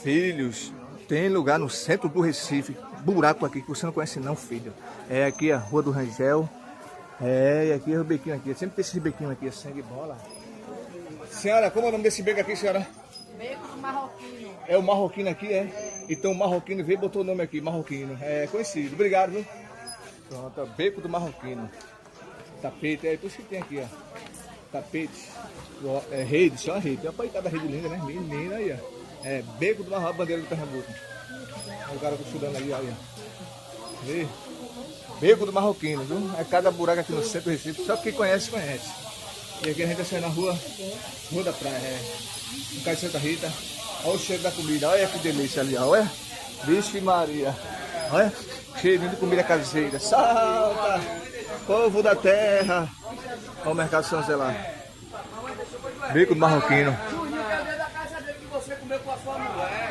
Filhos, tem lugar no centro do Recife, buraco aqui que você não conhece não, filho. É aqui a Rua do Rangel. É, e aqui é o bequinho aqui. Sempre tem esse bequinho aqui, é sangue bola. Senhora, como é o nome desse beco aqui, senhora? Beco do Marroquino. É o marroquino aqui, é? Então o marroquino veio e botou o nome aqui, marroquino. É conhecido. Obrigado, viu? Pronto, é beco do marroquino. Tapete, é por isso que tem aqui, ó. Tapete. É rede, só a rede. Tem uma paitada rede linda, né? Menina aí, ó. É beco do Marroquino, bandeira do Pernambuco. Olha o cara estudando ali, olha. Vê? Beco do Marroquino, viu? É cada buraco aqui no centro do Recife. Só quem conhece, conhece. E aqui a gente tá saindo na rua da praia, no Cais de Santa Rita. Olha o cheiro da comida, olha que delícia ali, olha. Vixe Maria. Olha, cheirinho de comida caseira. Salta, povo da terra. Olha o mercado São Zé lá. Beco do Marroquino. Juninho, cadê da casa dele que você comeu com a sua mulher?